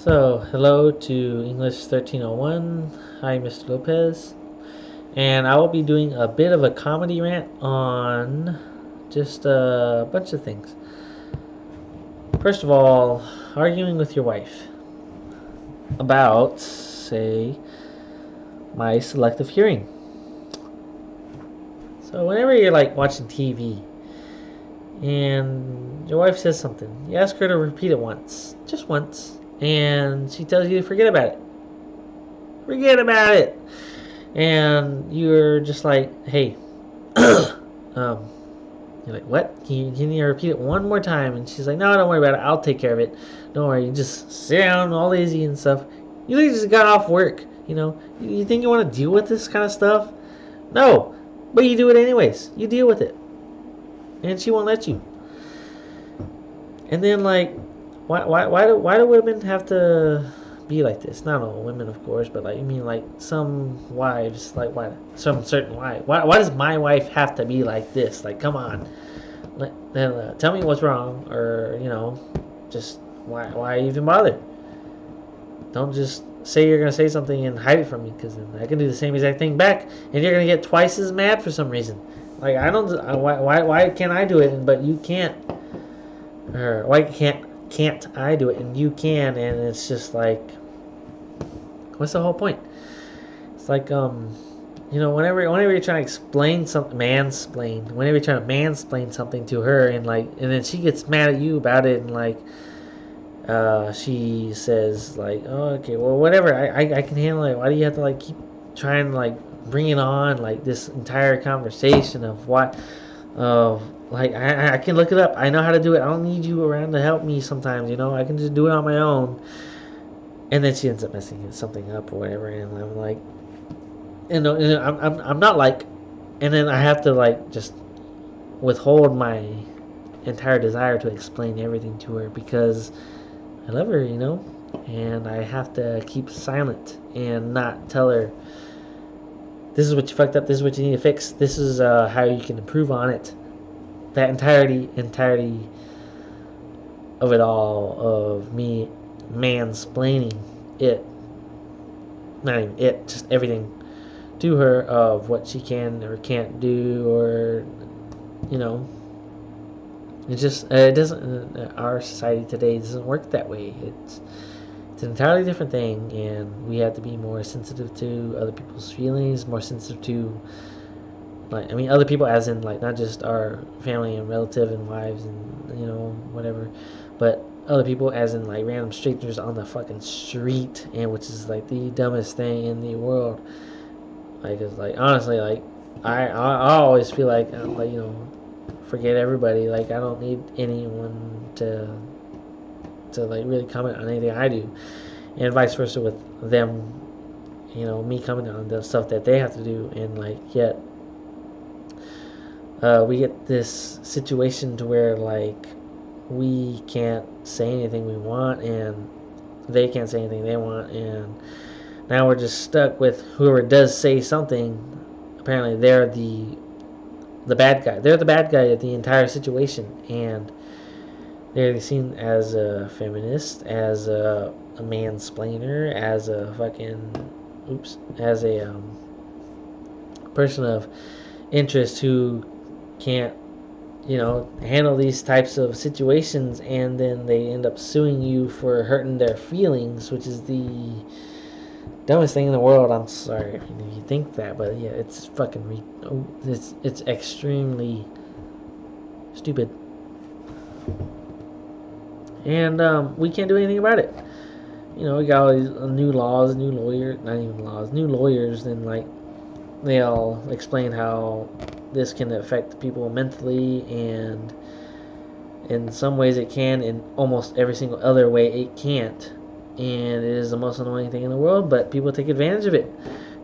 So, hello to English 1301. Hi, Mr. Lopez. And I will be doing a bit of a comedy rant on just a bunch of things. First of all, arguing with your wife about, say, my selective hearing. So, whenever you're like watching TV and your wife says something, you ask her to repeat it once, just once, and she tells you to forget about it. Forget about it. And you're just like, hey, um, you're like, what? Can you repeat it one more time? And she's like, no, don't worry about it. I'll take care of it. Don't worry. You just sit down, all easy and stuff. You literally just got off work. You think you want to deal with this kind of stuff? No, but you do it anyways. You deal with it, and she won't let you. And then like, why do women have to be like this? Not all women, of course, but like, I mean, like some wives, like why? Some certain wife. Why does my wife have to be like this? Like, come on, tell me what's wrong, or just why even bother? Don't just say you're gonna say something and hide it from me, because then I can do the same exact thing back, and you're gonna get twice as mad for some reason. Like, I don't. Why can't I do it, but you can't? Or why can't I do it and you can? And it's just like, what's the whole point? It's like, whenever you're trying to explain something, whenever you're trying to mansplain something to her, and then she gets mad at you about it, and like, she says like, oh, okay, well, whatever, I can handle it. Why do you have to like keep trying to like bring it on, like this entire conversation of what, like, I can look it up. I know how to do it. I don't need you around to help me sometimes, I can just do it on my own. And then she ends up messing something up or whatever, and I'm like, I'm not like, and then I have to like just withhold my entire desire to explain everything to her because I love her, and I have to keep silent and not tell her, this is what you fucked up, this is what you need to fix, this is how you can improve on it. That entirety of it all, of me mansplaining it, not even it, just everything to her of what she can or can't do, or it doesn't, our society today doesn't work that way. It's an entirely different thing, and we have to be more sensitive to other people's feelings, more sensitive to, like, I mean, other people as in like not just our family and relative and wives and whatever, but other people as in like random strangers on the fucking street, and which is like the dumbest thing in the world. Like, it's like, honestly, like, I always feel like, forget everybody. Like, I don't need anyone to like really comment on anything I do, and vice versa with them. Me commenting on the stuff that they have to do, and like, yet we get this situation to where like we can't say anything we want, and they can't say anything they want, and now we're just stuck with whoever does say something. Apparently they're the bad guy. They're the bad guy of the entire situation, and they're seen as a feminist, as a mansplainer, as a as a person of interest who can't handle these types of situations, and then they end up suing you for hurting their feelings, which is the dumbest thing in the world. I'm sorry if you think that, but yeah, it's fucking it's extremely stupid, and we can't do anything about it. We got all these new laws, new lawyers, and like, they all explain how this can affect people mentally, and in some ways it can, in almost every single other way it can't, and it is the most annoying thing in the world, but people take advantage of it.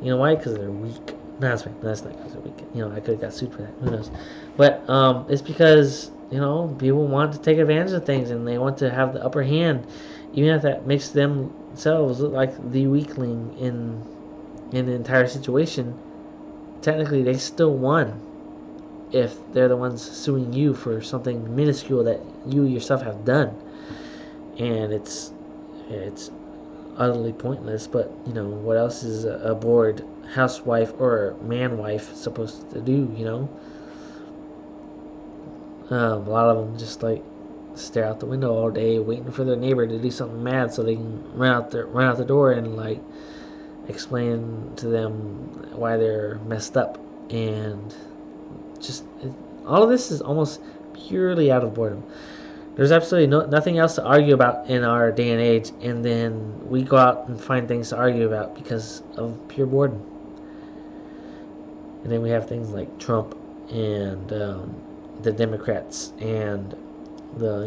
You know why? Because they're weak. No, that's right. No, that's not because they're weak. I could have got sued for that. Who knows? But it's because people want to take advantage of things, and they want to have the upper hand, even if that makes themselves look like the weakling in the entire situation. Technically, they still won if they're the ones suing you for something minuscule that you yourself have done, and it's utterly pointless. But what else is a bored housewife or man wife supposed to do? A lot of them just like stare out the window all day, waiting for their neighbor to do something mad so they can run out the door and like explain to them why they're messed up. And just all of this is almost purely out of boredom. There's absolutely nothing else to argue about in our day and age, and then we go out and find things to argue about because of pure boredom. And then we have things like Trump and the Democrats and the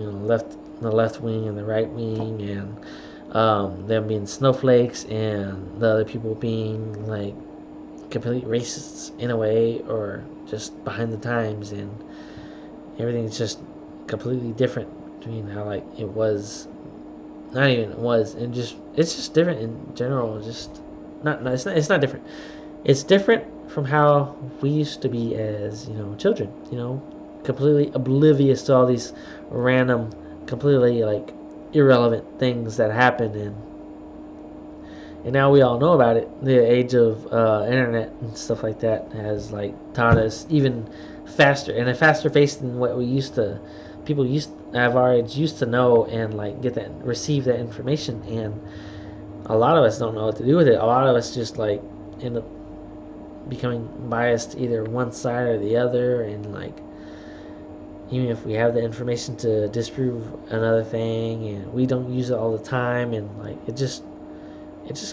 left wing and the right wing, and them being snowflakes, and the other people being like complete racists in a way, or just behind the times, and everything's just completely different between how like it was, not even it was, and just it's just different in general. Just not no, it's not different. It's different from how we used to be as children. Completely oblivious to all these random, completely like irrelevant things that happen, and now we all know about it. The age of internet and stuff like that has like taught us even faster, and a faster pace than what we used to. People used of our age used to know and like receive that information, and a lot of us don't know what to do with it. A lot of us just like end up becoming biased to either one side or the other, and like even if we have the information to disprove another thing, and we don't use it all the time, and like it just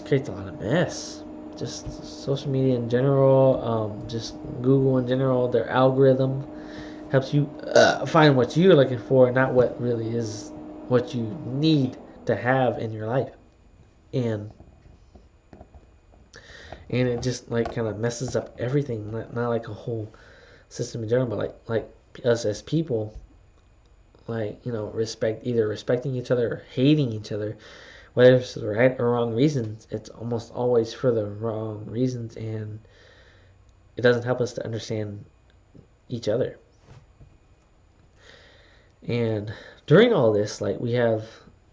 creates a lot of mess. Just social media in general, just Google in general, their algorithm helps you find what you're looking for, not what really is what you need to have in your life. And it just like kind of messes up everything. Not like a whole system in general, but like us as people, like respecting each other or hating each other, whether it's the right or wrong reasons. It's almost always for the wrong reasons, and it doesn't help us to understand each other. And during all this, like we have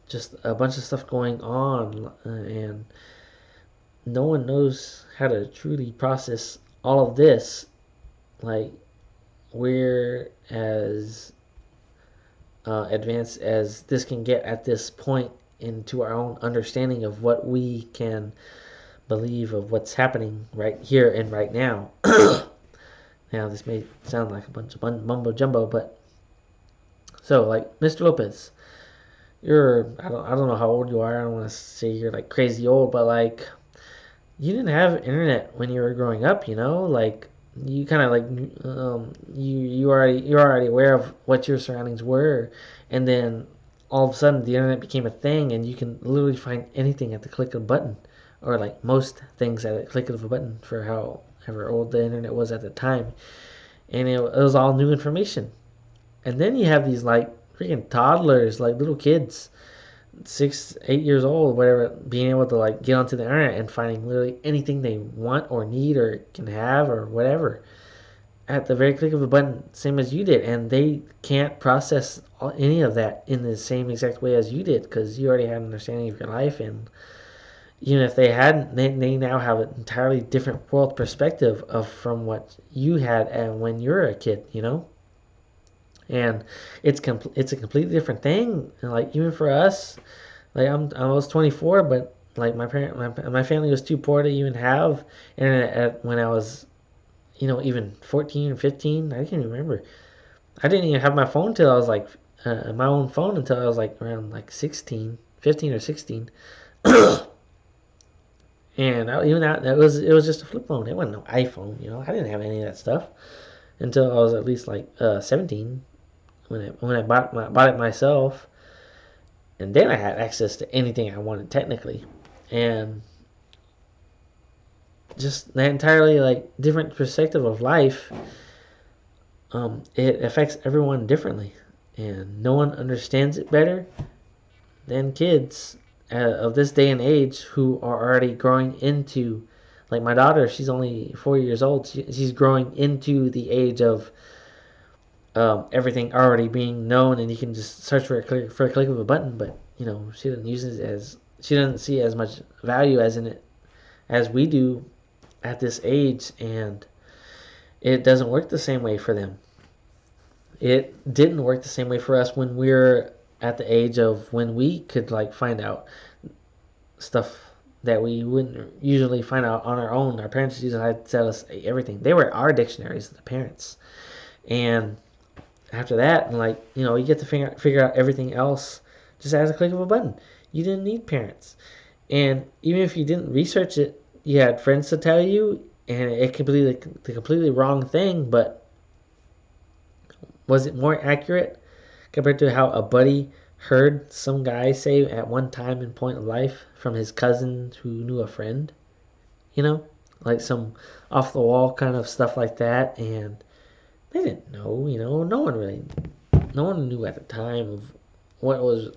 just a bunch of stuff going on, and no one knows how to truly process all of this. Like we're as advanced as this can get at this point into our own understanding of what we can believe of what's happening right here and right now. Now this may sound like a bunch of mumbo jumbo, but so like Mr. Lopez, I don't know how old you are. I don't want to say you're like crazy old, but like you didn't have internet when you were growing up. Like you kind of like you're already aware of what your surroundings were, and then all of a sudden the internet became a thing, and you can literally find anything at the click of a button, or like most things at the click of a button for however old the internet was at the time, and it was all new information. And then you have these like freaking toddlers, like little kids, 6, 8 years old, whatever, being able to like get onto the internet and finding literally anything they want or need or can have or whatever at the very click of a button, same as you did. And they can't process any of that in the same exact way as you did, because you already had an understanding of your life. And even if they hadn't, they now have an entirely different world perspective of from what you had and when you were a kid. And it's a completely different thing. And like even for us, like I was 24, but like my family was too poor to even have internet when I was even 14 or 15. I can't remember. I didn't even have my phone till I was like my own phone until I was like around like 16, 15 or 16. And even that it was just a flip phone. It wasn't no iPhone. I didn't have any of that stuff until I was at least like 17 when I bought it myself, and then I had access to anything I wanted technically. And just that entirely like different perspective of life, it affects everyone differently, and no one understands it better than kids of this day and age, who are already growing into, like my daughter, she's only 4 years old. She's growing into the age of everything already being known, and you can just search for a click of a button. But she doesn't use it as she doesn't see as much value as in it as we do at this age, and it doesn't work the same way for them. It didn't work the same way for us when we were at the age of when we could like find out stuff that we wouldn't usually find out on our own. Our parents usually had to tell us everything. They were our dictionaries, the parents. And after that, like, you know, you get to figure out everything else just as a click of a button. You didn't need parents. And even if you didn't research it, you had friends to tell you, and it could be the completely wrong thing, but was it more accurate compared to how a buddy heard some guy say at one time in point of life from his cousin who knew a friend? You know, like some off the wall kind of stuff like that. And they didn't know, you know, no one knew at the time of what was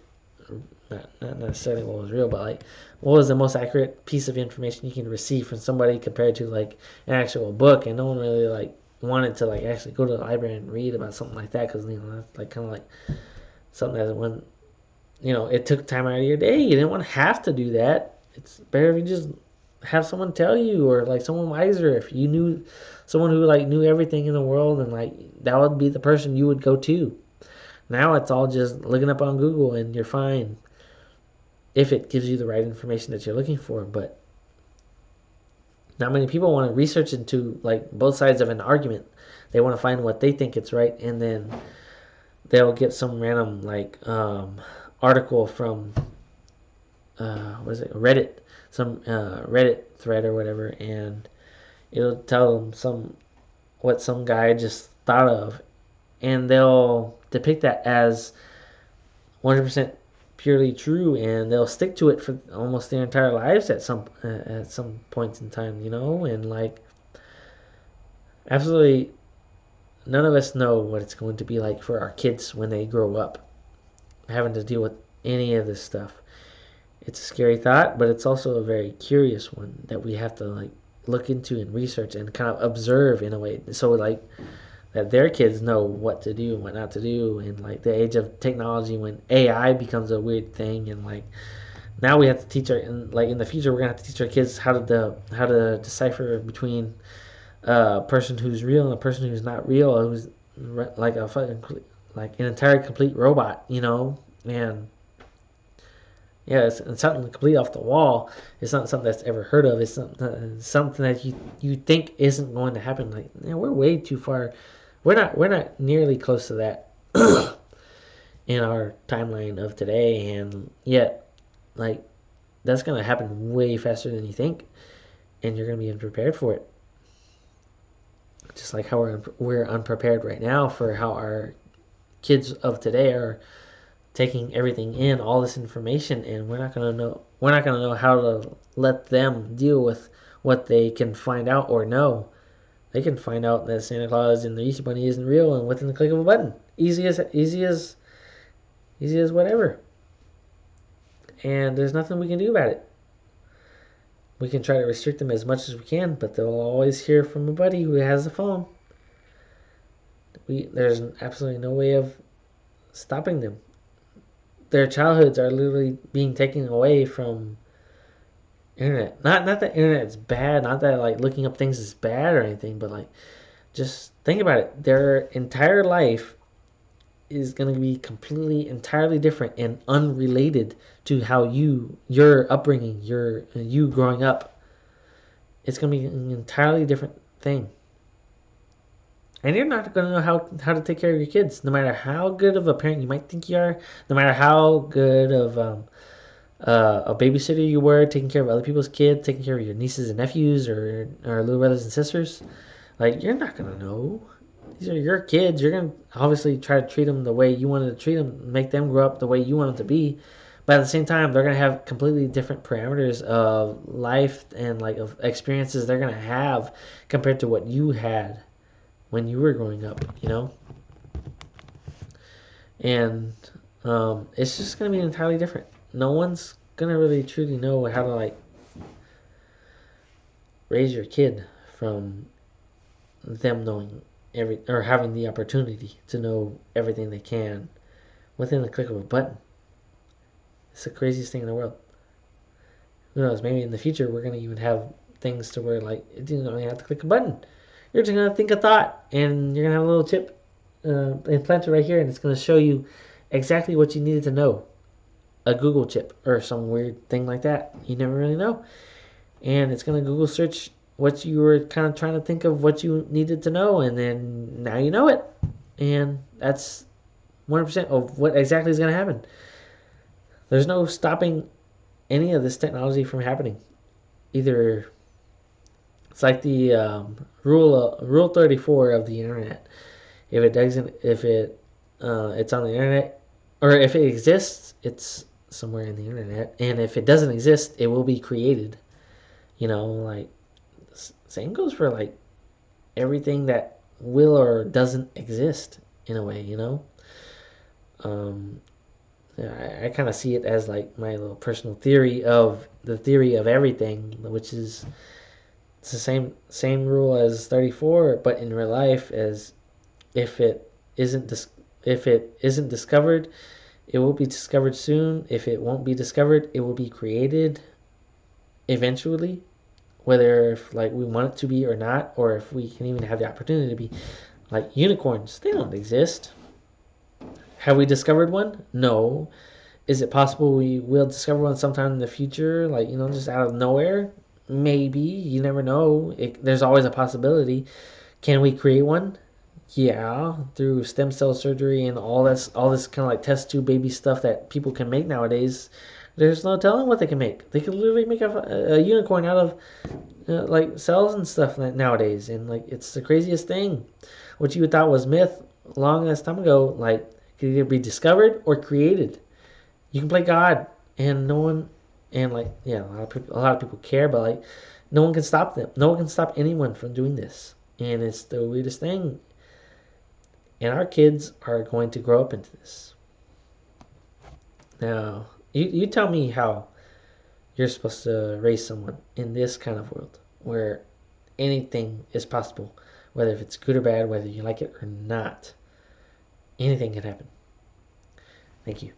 not necessarily what was real, but like what was the most accurate piece of information you can receive from somebody compared to like an actual book. And no one really like wanted to like actually go to the library and read about something like that, because, you know, that's like kind of like something that when, you know, it took time out of your day. You didn't want to have to do that. It's better if you just have someone tell you, or like someone wiser. If you knew someone who like knew everything in the world, and like that would be the person you would go to. Now it's all just looking up on Google and you're fine if it gives you the right information that you're looking for. But not many people want to research into like both sides of an argument. They want to find what they think it's right, and then they'll get some random like article from what is it, Reddit, some Reddit thread or whatever, and it'll tell them what some guy just thought of, and they'll depict that as 100% purely true, and they'll stick to it for almost their entire lives at some points in time, you know. And like absolutely none of us know what it's going to be like for our kids when they grow up having to deal with any of this stuff. It's a scary thought, but it's also a very curious one that we have to like look into and research and kind of observe in a way, so like that their kids know what to do and what not to do. And like the age of technology when AI becomes a weird thing, and like now we have to teach our, like in the future we're gonna have to teach our kids how to decipher between a person who's real and a person who's not real, who's like a fucking like an entire complete robot, you know. And yeah, it's something completely off the wall. It's not something that's ever heard of. It's something that you think isn't going to happen. Like, man, we're way too far. We're not nearly close to that in our timeline of today, and yet like that's gonna happen way faster than you think, and you're gonna be unprepared for it. Just like how we're unprepared right now for how our kids of today are taking everything in, all this information, and we're not gonna know how to let them deal with what they can find out or know. They can find out that Santa Claus and the Easter Bunny isn't real, and within the click of a button, easy as whatever. And there's nothing we can do about it. We can try to restrict them as much as we can, but they'll always hear from a buddy who has a phone. There's absolutely no way of stopping them. Their childhoods are literally being taken away from internet. Not that internet's bad, not that like looking up things is bad or anything, but like just think about it. Their entire life is going to be completely entirely different and unrelated to how your upbringing, you growing up. It's going to be an entirely different thing. And you're not going to know how to take care of your kids, no matter how good of a parent you might think you are, no matter how good of a babysitter you were, taking care of other people's kids, taking care of your nieces and nephews or little brothers and sisters. Like, you're not going to know. These are your kids. You're going to obviously try to treat them the way you wanted to treat them, make them grow up the way you want them to be. But at the same time, they're going to have completely different parameters of life and like of experiences they're going to have compared to what you had when you were growing up, you know? And it's just going to be entirely different. No one's going to really truly know how to like raise your kid from them knowing or having the opportunity to know everything they can within the click of a button. It's the craziest thing in the world. Who knows? Maybe in the future we're gonna even have things to where like you don't even have to click a button. You're just gonna think a thought, and you're gonna have a little chip implanted right here, and it's gonna show you exactly what you needed to know. A Google chip or some weird thing like that. You never really know, and it's gonna Google search what you were kind of trying to think of what you needed to know, and then now you know it, and that's 100% of what exactly is gonna happen. There's no stopping any of this technology from happening. Either it's like the rule 34 of the internet. If it's on the internet, or if it exists, it's somewhere in the internet, and if it doesn't exist, it will be created. Like same goes for like everything that will or doesn't exist in a way. Um, yeah, I kind of see it as like my little personal theory of the theory of everything, which is it's the same rule as 34, but in real life, as if it isn't dis- if it isn't discovered, it will be discovered soon. If it won't be discovered, it will be created eventually, whether if like we want it to be or not, or if we can even have the opportunity to be. Like unicorns, they don't exist. Have we discovered one? No. Is it possible we will discover one sometime in the future, like just out of nowhere? Maybe. You never know. There's always a possibility. Can we create one? Yeah, through stem cell surgery and all this kind of like test tube baby stuff that people can make nowadays. There's no telling what they can make. They can literally make a unicorn out of like cells and stuff nowadays, and like it's the craziest thing. What you thought was myth long as time ago, like could either be discovered or created. You can play God, and no one, and like yeah, a lot of people care, but like no one can stop them. No one can stop anyone from doing this, and it's the weirdest thing. And our kids are going to grow up into this. Now, you tell me how you're supposed to raise someone in this kind of world where anything is possible, whether if it's good or bad, whether you like it or not. Anything can happen. Thank you.